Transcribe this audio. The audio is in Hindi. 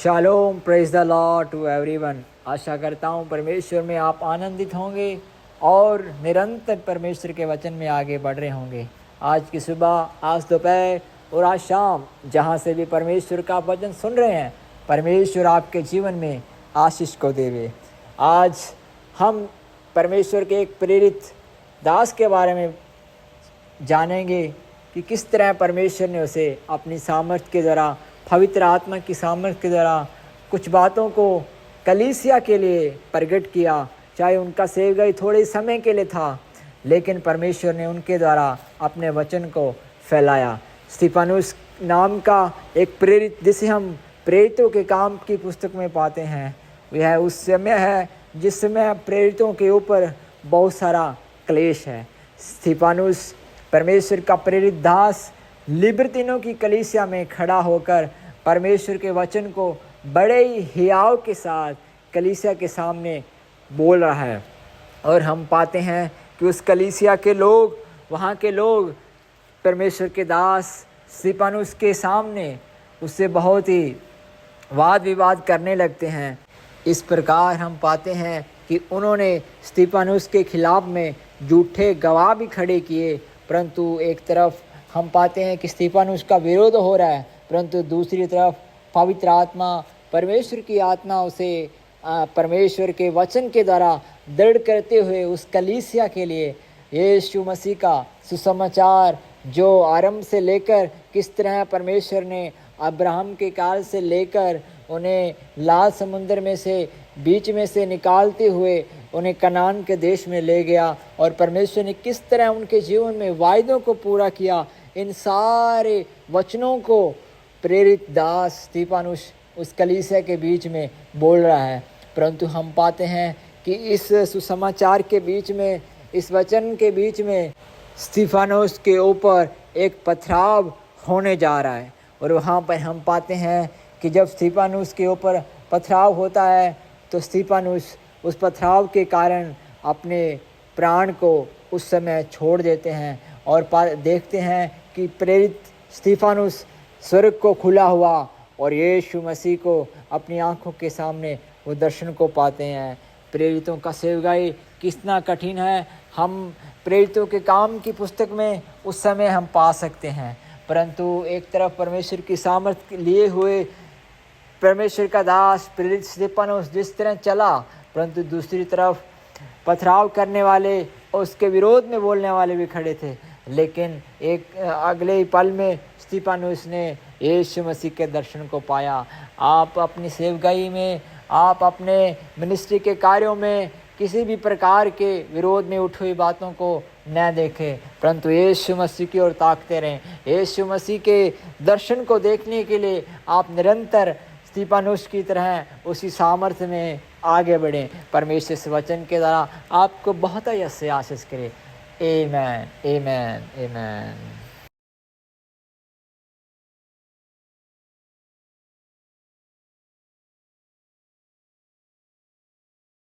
Shalom, praise the lord to everyone. आशा करता हूँ परमेश्वर में आप आनंदित होंगे और निरंतर परमेश्वर के वचन में आगे बढ़ रहे होंगे। आज की सुबह, आज दोपहर और आज शाम जहाँ से भी परमेश्वर का वचन सुन रहे हैं, परमेश्वर आपके जीवन में आशीष को देवे। आज हम परमेश्वर के एक प्रेरित दास के बारे में जानेंगे कि किस तरह परमेश्वर ने उसे अपनी सामर्थ्य के द्वारा, पवित्र आत्मा की सामर्थ्य के द्वारा कुछ बातों को कलीसिया के लिए प्रकट किया। चाहे उनका सेवकाई थोड़े समय के लिए था, लेकिन परमेश्वर ने उनके द्वारा अपने वचन को फैलाया। स्तिफनुस नाम का एक प्रेरित, जिसे हम प्रेरितों के काम की पुस्तक में पाते हैं, यह उस समय है जिस समय प्रेरितों के ऊपर बहुत सारा क्लेश है। स्तिफनुस परमेश्वर का प्रेरित दास लिबर्तिनों की कलीसिया में खड़ा होकर परमेश्वर के वचन को बड़े ही हियाव के साथ कलीसिया के सामने बोल रहा है। और हम पाते हैं कि उस कलीसिया के लोग, वहाँ के लोग परमेश्वर के दास स्तिफनुस के सामने उससे बहुत ही वाद विवाद करने लगते हैं। इस प्रकार हम पाते हैं कि उन्होंने स्तिफनुस के खिलाफ में झूठे गवाह भी खड़े किए, परंतु एक तरफ हम पाते हैं कि स्तिफनुस का विरोध हो रहा है, परंतु दूसरी तरफ पवित्र आत्मा, परमेश्वर की आत्मा उसे परमेश्वर के वचन के द्वारा दृढ़ करते हुए उस कलीसिया के लिए यीशु मसीह का सुसमाचार, जो आरंभ से लेकर किस तरह परमेश्वर ने अब्राहम के काल से लेकर उन्हें लाल समुद्र में से बीच में से निकालते हुए उन्हें कनान के देश में ले गया, और परमेश्वर ने किस तरह उनके जीवन में वायदों को पूरा किया, इन सारे वचनों को प्रेरित दास स्तिफनुस उस कलीसिया के बीच में बोल रहा है। परंतु हम पाते हैं कि इस सुसमाचार के बीच में, इस वचन के बीच में स्तिफनुस के ऊपर एक पथराव होने जा रहा है। और वहाँ पर हम पाते हैं कि जब स्तिफनुस के ऊपर पथराव होता है तो स्तिफनुस उस पथराव के कारण अपने प्राण को उस समय छोड़ देते हैं। और देखते हैं कि प्रेरित स्तिफनुस स्वर्ग को खुला हुआ और यीशु मसीह को अपनी आंखों के सामने वो दर्शन को पाते हैं। प्रेरितों का सेवकाई कितना कठिन है, हम प्रेरितों के काम की पुस्तक में उस समय हम पा सकते हैं। परंतु एक तरफ परमेश्वर की सामर्थ्य लिए हुए परमेश्वर का दास प्रेरित स्तिफनुस जिस तरह चला, परंतु दूसरी तरफ पथराव करने वाले और उसके विरोध में बोलने वाले भी खड़े थे। लेकिन एक अगले ही पल में स्तिफनुस ने यीशु मसीह के दर्शन को पाया। आप अपनी सेवकाई में, आप अपने मिनिस्ट्री के कार्यों में किसी भी प्रकार के विरोध में उठी हुई बातों को न देखें, परंतु यीशु मसीह की ओर ताकते रहें। यीशु मसीह के दर्शन को देखने के लिए आप निरंतर स्तिफनुस की तरह उसी सामर्थ्य में आगे बढ़ें। परमेश्वर इस वचन के द्वारा आपको बहुत ही आशीष करे। आमेन, आमेन, आमेन।